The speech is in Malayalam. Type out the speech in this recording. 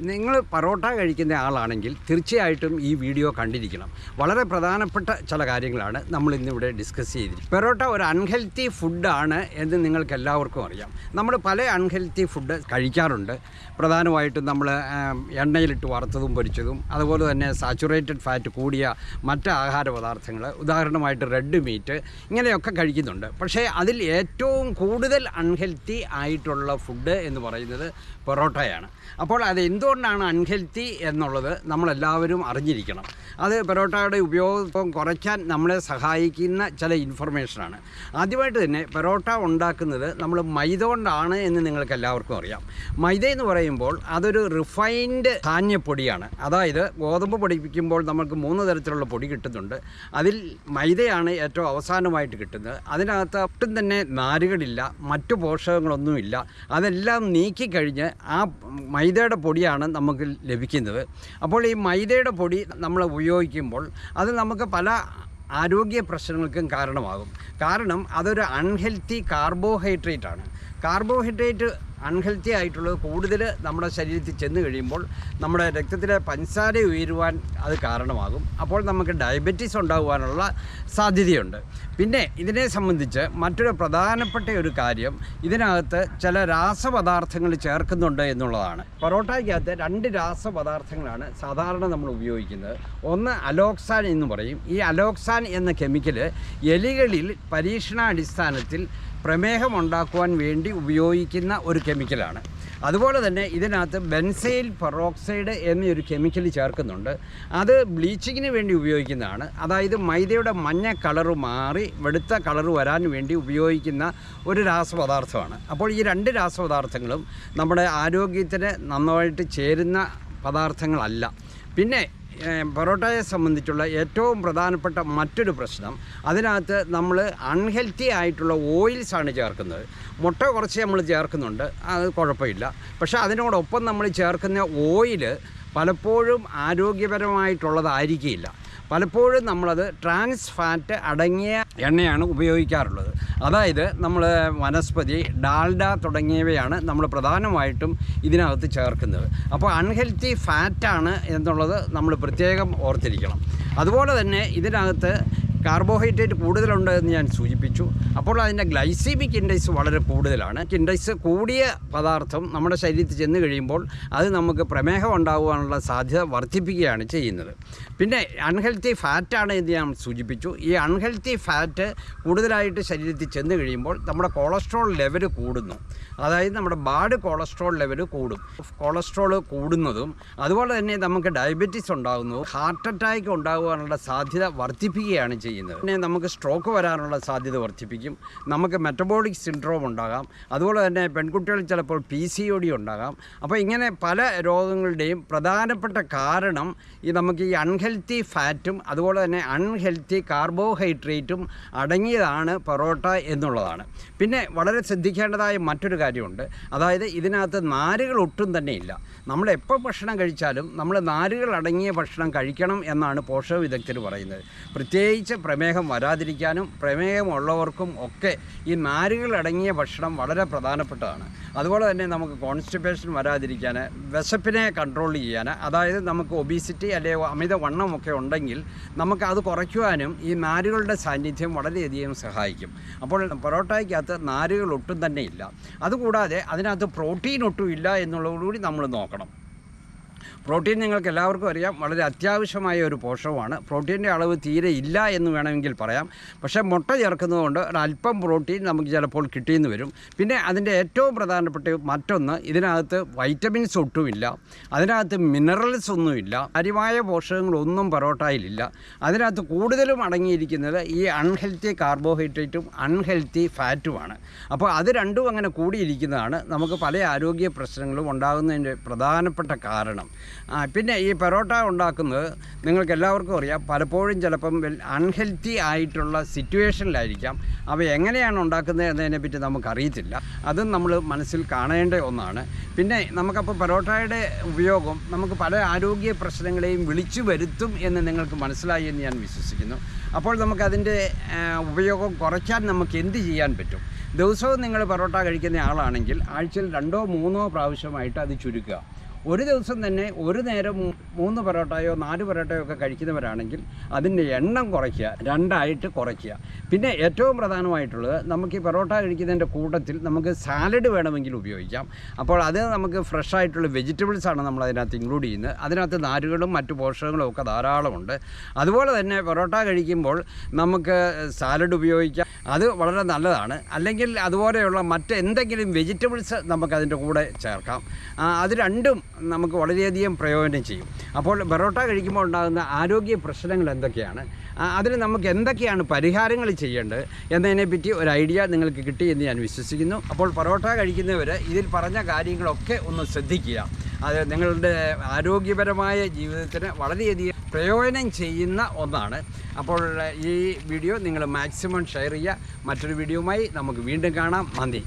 നിങ്ങൾ പൊറോട്ട കഴിക്കുന്ന ആളാണെങ്കിൽ തീർച്ചയായിട്ടും ഈ വീഡിയോ കണ്ടിരിക്കണം. വളരെ പ്രധാനപ്പെട്ട ചില കാര്യങ്ങളാണ് നമ്മൾ ഇന്നിവിടെ ഡിസ്കസ് ചെയ്തിരിക്കുന്നത്. പൊറോട്ട ഒരു അൺഹെൽത്തി ഫുഡാണ് എന്ന് നിങ്ങൾക്ക് എല്ലാവർക്കും അറിയാം. നമ്മൾ പല അൺഹെൽത്തി ഫുഡ് കഴിക്കാറുണ്ട്. പ്രധാനമായിട്ടും നമ്മൾ എണ്ണയിലിട്ട് വറുത്തതും പൊരിച്ചതും, അതുപോലെ തന്നെ സാച്ചുറേറ്റഡ് ഫാറ്റ് കൂടിയ മറ്റ് ആഹാര പദാർത്ഥങ്ങൾ, ഉദാഹരണമായിട്ട് റെഡ് മീറ്റ്, ഇങ്ങനെയൊക്കെ കഴിക്കുന്നുണ്ട്. പക്ഷേ അതിൽ ഏറ്റവും കൂടുതൽ അൺഹെൽത്തി ആയിട്ടുള്ള ഫുഡ് എന്ന് പറയുന്നത് പൊറോട്ടയാണ്. അപ്പോൾ അത് എന്തുകൊണ്ടാണ് അൺഹെൽത്തി എന്നുള്ളത് നമ്മളെല്ലാവരും അറിഞ്ഞിരിക്കണം. അത് പൊറോട്ടയുടെ ഉപയോഗം കുറയ്ക്കാൻ നമ്മളെ സഹായിക്കുന്ന ചില ഇൻഫർമേഷനാണ്. ആദ്യമായിട്ട് തന്നെ പൊറോട്ട ഉണ്ടാക്കുന്നത് നമ്മൾ മൈദ കൊണ്ടാണ് എന്ന് നിങ്ങൾക്ക് എല്ലാവർക്കും അറിയാം. മൈദ എന്ന് പറയുമ്പോൾ അതൊരു റിഫൈൻഡ് ധാന്യപ്പൊടിയാണ്. അതായത് ഗോതമ്പ് പൊടിപ്പിക്കുമ്പോൾ നമുക്ക് 3 തരത്തിലുള്ള പൊടി കിട്ടുന്നുണ്ട്. അതിൽ മൈദയാണ് ഏറ്റവും അവസാനമായിട്ട് കിട്ടുന്നത്. അതിനകത്ത് ഒട്ടും തന്നെ നാരുകളില്ല, മറ്റു പോഷകങ്ങളൊന്നുമില്ല. അതെല്ലാം നീക്കിക്കഴിഞ്ഞ് ആ മൈദയുടെ പൊടിയാണ് നമുക്ക് ലഭിക്കുന്നത്. അപ്പോൾ ഈ മൈദയുടെ പൊടി നമ്മൾ ഉപയോഗിക്കുമ്പോൾ അത് നമുക്ക് പല ആരോഗ്യ പ്രശ്നങ്ങൾക്കും കാരണമാകും. കാരണം അതൊരു അൺഹെൽത്തി കാർബോഹൈഡ്രേറ്റ് ആണ്. കാർബോഹൈഡ്രേറ്റ് അൺഹെൽത്തി ആയിട്ടുള്ളത് കൂടുതൽ നമ്മുടെ ശരീരത്തിൽ ചെന്ന് കഴിയുമ്പോൾ നമ്മുടെ രക്തത്തിലെ പഞ്ചസാര ഉയരുവാൻ അത് കാരണമാകും. അപ്പോൾ നമുക്ക് ഡയബറ്റീസ് ഉണ്ടാകുവാനുള്ള സാധ്യതയുണ്ട്. പിന്നെ ഇതിനെ സംബന്ധിച്ച് മറ്റൊരു പ്രധാനപ്പെട്ട ഒരു കാര്യം, ഇതിനകത്ത് ചില രാസപദാർത്ഥങ്ങൾ ചേർക്കുന്നുണ്ട് എന്നുള്ളതാണ്. പൊറോട്ടയ്ക്കകത്ത് 2 രാസപദാർത്ഥങ്ങളാണ് സാധാരണ നമ്മൾ ഉപയോഗിക്കുന്നത്. ഒന്ന് അലോക്സാൻ എന്ന് പറയും. ഈ അലോക്സാൻ എന്ന കെമിക്കൽ എലികളിൽ പരീക്ഷണാടിസ്ഥാനത്തിൽ പ്രമേഹം ഉണ്ടാക്കുവാൻ വേണ്ടി ഉപയോഗിക്കുന്ന ഒരു കെമിക്കലാണ്. അതുപോലെ തന്നെ ഇതിനകത്ത് ബെൻസൈൽ പെറോക്സൈഡ് എന്നൊരു കെമിക്കൽ ചേർക്കുന്നുണ്ട്. അത് ബ്ലീച്ചിങ്ങിന് വേണ്ടി ഉപയോഗിക്കുന്നതാണ്. അതായത് മൈദയുടെ മഞ്ഞ കളറ് മാറി വെളുത്ത കളറ് വരാൻ വേണ്ടി ഉപയോഗിക്കുന്ന ഒരു രാസപദാർത്ഥമാണ്. അപ്പോൾ ഈ 2 രാസപദാർത്ഥങ്ങളും നമ്മുടെ ആരോഗ്യത്തിന് നന്നായിട്ട് ചേരുന്ന പദാർത്ഥങ്ങളല്ല. പിന്നെ പൊറോട്ടയെ സംബന്ധിച്ചുള്ള ഏറ്റവും പ്രധാനപ്പെട്ട മറ്റൊരു പ്രശ്നം, അതിനകത്ത് നമ്മൾ അൺഹെൽത്തി ആയിട്ടുള്ള ഓയിൽസാണ് ചേർക്കുന്നത്. മുട്ട കുറച്ച് നമ്മൾ ചേർക്കുന്നുണ്ട്, അത് കുഴപ്പമില്ല. പക്ഷേ അതിനോടൊപ്പം നമ്മൾ ചേർക്കുന്ന ഓയിൽ പലപ്പോഴും ആരോഗ്യപരമായിട്ടുള്ളതായിരിക്കില്ല. പലപ്പോഴും നമ്മളത് ട്രാൻസ് ഫാറ്റ് അടങ്ങിയ എണ്ണയാണ് ഉപയോഗിക്കാറുള്ളത്. അതായത് നമ്മൾ വനസ്പതി, ഡാൽഡ തുടങ്ങിയവയാണ് നമ്മൾ പ്രധാനമായിട്ടും ഇതിനകത്ത് ചേർക്കുന്നത്. അപ്പോൾ അൺഹെൽത്തി ഫാറ്റാണ് എന്നുള്ളത് നമ്മൾ പ്രത്യേകം ഓർത്തിരിക്കണം. അതുപോലെ തന്നെ ഇതിനകത്ത് കാർബോഹൈഡ്രേറ്റ് കൂടുതലുണ്ട് എന്ന് ഞാൻ സൂചിപ്പിച്ചു. അപ്പോൾ അതിൻ്റെ ഗ്ലൈസീമിക് ഇൻഡെക്സ് വളരെ കൂടുതലാണ്. ഇൻഡെക്സ് കൂടിയ പദാർത്ഥം നമ്മുടെ ശരീരത്തിൽ ചെന്ന് കഴിയുമ്പോൾ അത് നമുക്ക് പ്രമേഹം ഉണ്ടാകുവാനുള്ള സാധ്യത വർദ്ധിപ്പിക്കുകയാണ് ചെയ്യുന്നത്. പിന്നെ അൺഹെൽത്തി ഫാറ്റാണ് എന്ന് ഞാൻ സൂചിപ്പിച്ചു. ഈ അൺഹെൽത്തി ഫാറ്റ് കൂടുതലായിട്ട് ശരീരത്തിൽ ചെന്ന് കഴിയുമ്പോൾ നമ്മുടെ കൊളസ്ട്രോൾ ലെവൽ കൂടുന്നു. അതായത് നമ്മുടെ ബാഡ് കൊളസ്ട്രോൾ ലെവൽ കൂടും. കൊളസ്ട്രോൾ കൂടുന്നതും അതുപോലെ തന്നെ നമുക്ക് ഡയബറ്റീസ് ഉണ്ടാകുന്നതും ഹാർട്ട് അറ്റാക്ക് ഉണ്ടാകുവാനുള്ള സാധ്യത വർദ്ധിപ്പിക്കുകയാണ് ചെയ്യുന്നത്. പിന്നെ നമുക്ക് സ്ട്രോക്ക് വരാനുള്ള സാധ്യത വർദ്ധിപ്പിക്കും. നമുക്ക് മെറ്റബോളിക് സിൻഡ്രോം ഉണ്ടാകാം. അതുപോലെ തന്നെ പെൺകുട്ടികൾ ചിലപ്പോൾ PCOD ഉണ്ടാകാം. അപ്പോൾ ഇങ്ങനെ പല രോഗങ്ങളുടെയും പ്രധാനപ്പെട്ട കാരണം നമുക്ക് ഈ അൺഹെൽത്തി ഫാറ്റും അതുപോലെ തന്നെ അൺഹെൽത്തി കാർബോഹൈഡ്രേറ്റും അടങ്ങിയതാണ് പൊറോട്ട എന്നുള്ളതാണ്. പിന്നെ വളരെ ശ്രദ്ധിക്കേണ്ടതായ മറ്റൊരു കാര്യമുണ്ട്. അതായത് ഇതിനകത്ത് നാരുകൾ ഒട്ടും തന്നെ ഇല്ല. നമ്മൾ എപ്പോൾ ഭക്ഷണം കഴിച്ചാലും നമ്മൾ നാരുകൾ അടങ്ങിയ ഭക്ഷണം കഴിക്കണം എന്നാണ് പോഷക വിദഗ്ധർ പറയുന്നത്. പ്രത്യേകിച്ച് പ്രമേഹം വരാതിരിക്കാനും പ്രമേഹമുള്ളവർക്കും ഒക്കെ ഈ നാരുകൾ അടങ്ങിയ ഭക്ഷണം വളരെ പ്രധാനപ്പെട്ടതാണ്. അതുപോലെ തന്നെ നമുക്ക് കോൺസ്റ്റിപ്പേഷൻ വരാതിരിക്കാൻ, വിശപ്പിനെ കൺട്രോൾ ചെയ്യാൻ, അതായത് നമുക്ക് ഒബീസിറ്റി അല്ലെങ്കിൽ അമിതവണ്ണമൊക്കെ ഉണ്ടെങ്കിൽ നമുക്ക് അത് കുറയ്ക്കുവാനും ഈ നാരുകളുടെ സാന്നിധ്യം വളരെയധികം സഹായിക്കും. അപ്പോൾ പൊറോട്ടയ്ക്കകത്ത് നാരുകൾ ഒട്ടും തന്നെ ഇല്ല. അതുകൂടാതെ അതിനകത്ത് പ്രോട്ടീൻ ഒട്ടും ഇല്ല എന്നുള്ളതുകൂടി നമ്മൾ നോക്കണം. പ്രോട്ടീൻ നിങ്ങൾക്ക് എല്ലാവർക്കും അറിയാം, വളരെ അത്യാവശ്യമായ ഒരു പോഷകമാണ്. പ്രോട്ടീൻ്റെ അളവ് തീരെ ഇല്ല എന്ന് വേണമെങ്കിൽ പറയാം. പക്ഷേ മുട്ട ചേർക്കുന്നതുകൊണ്ട് ഒരല്പം പ്രോട്ടീൻ നമുക്ക് ചിലപ്പോൾ കിട്ടിയെന്ന് വരും. പിന്നെ അതിൻ്റെ ഏറ്റവും പ്രധാനപ്പെട്ട മറ്റൊന്ന്, ഇതിനകത്ത് വൈറ്റമിൻസ് ഒട്ടുമില്ല, അതിനകത്ത് മിനറൽസ് ഒന്നുമില്ല, കാര്യമായ പോഷകങ്ങളൊന്നും പൊറോട്ടയിലില്ല. അതിനകത്ത് കൂടുതലും അടങ്ങിയിരിക്കുന്നത് ഈ അൺഹെൽത്തി കാർബോഹൈഡ്രേറ്റും അൺഹെൽത്തി ഫാറ്റുമാണ്. അപ്പോൾ അത് രണ്ടും അങ്ങനെ കൂടിയിരിക്കുന്നതാണ് നമുക്ക് പല ആരോഗ്യ പ്രശ്നങ്ങളും ഉണ്ടാകുന്നതിൻ്റെ പ്രധാനപ്പെട്ട കാരണം. പിന്നെ ഈ പൊറോട്ട ഉണ്ടാക്കുന്നത് നിങ്ങൾക്ക് എല്ലാവർക്കും അറിയാം, പലപ്പോഴും ചിലപ്പം അൺഹെൽത്തി ആയിട്ടുള്ള സിറ്റുവേഷനിലായിരിക്കാം. അവ എങ്ങനെയാണ് ഉണ്ടാക്കുന്നത് എന്നതിനെപ്പറ്റി നമുക്കറിയത്തില്ല. അതും നമ്മൾ മനസ്സിൽ കാണേണ്ട ഒന്നാണ്. പിന്നെ നമുക്കപ്പോൾ പൊറോട്ടയുടെ ഉപയോഗം നമുക്ക് പല ആരോഗ്യ പ്രശ്നങ്ങളെയും വിളിച്ചു വരുത്തും എന്ന് നിങ്ങൾക്ക് മനസ്സിലായി എന്ന് ഞാൻ വിശ്വസിക്കുന്നു. അപ്പോൾ നമുക്കതിൻ്റെ ഉപയോഗം കുറയ്ക്കാൻ നമുക്ക് എന്ത് ചെയ്യാൻ പറ്റും? ദിവസവും നിങ്ങൾ പൊറോട്ട കഴിക്കുന്ന ആളാണെങ്കിൽ ആഴ്ചയിൽ 2-3 പ്രാവശ്യമായിട്ട് അത് ചുരുക്കുക. ഒരു ദിവസം തന്നെ ഒരു നേരം 3 പൊറോട്ടയോ 4 പൊറോട്ടയോ ഒക്കെ കഴിക്കുന്നവരാണെങ്കിൽ അതിൻ്റെ എണ്ണം കുറയ്ക്കുക, 2 കുറയ്ക്കുക. പിന്നെ ഏറ്റവും പ്രധാനമായിട്ടുള്ളത് നമുക്ക് ഈ പൊറോട്ട കഴിക്കുന്നതിൻ്റെ കൂട്ടത്തിൽ നമുക്ക് സാലഡ് വേണമെങ്കിൽ ഉപയോഗിക്കാം. അപ്പോൾ അത് നമുക്ക് ഫ്രഷ് ആയിട്ടുള്ള വെജിറ്റബിൾസാണ് നമ്മൾ അതിനകത്ത് ഇൻക്ലൂഡ് ചെയ്യുന്നത്. അതിനകത്ത് നാരുകളും മറ്റു പോഷകങ്ങളും ഒക്കെ ധാരാളമുണ്ട്. അതുപോലെ തന്നെ പൊറോട്ട കഴിക്കുമ്പോൾ നമുക്ക് സാലഡ് ഉപയോഗിക്കാം, അത് വളരെ നല്ലതാണ്. അല്ലെങ്കിൽ അതുപോലെയുള്ള മറ്റെന്തെങ്കിലും വെജിറ്റബിൾസ് നമുക്കതിൻ്റെ കൂടെ ചേർക്കാം. അത് രണ്ടും നമുക്ക് വളരെയധികം പ്രയോജനം ചെയ്യും. അപ്പോൾ പൊറോട്ട കഴിക്കുമ്പോൾ ഉണ്ടാകുന്ന ആരോഗ്യ പ്രശ്നങ്ങൾ എന്തൊക്കെയാണ്, അതിന് നമുക്ക് എന്തൊക്കെയാണ് പരിഹാരങ്ങൾ ചെയ്യേണ്ടത് എന്നതിനെപ്പറ്റി ഒരു ഐഡിയ നിങ്ങൾക്ക് കിട്ടിയെന്ന് ഞാൻ വിശ്വസിക്കുന്നു. അപ്പോൾ പൊറോട്ട കഴിക്കുന്നവർ ഇതിൽ പറഞ്ഞ കാര്യങ്ങളൊക്കെ ഒന്ന് ശ്രദ്ധിക്കുക. അത് നിങ്ങളുടെ ആരോഗ്യപരമായ ജീവിതത്തിന് വളരെയധികം പ്രയോജനം ചെയ്യുന്ന ഒന്നാണ്. അപ്പോൾ ഈ വീഡിയോ നിങ്ങൾ മാക്സിമം ഷെയർ ചെയ്യുക. മറ്റൊരു വീഡിയോയുമായി നമുക്ക് വീണ്ടും കാണാം. നന്ദി.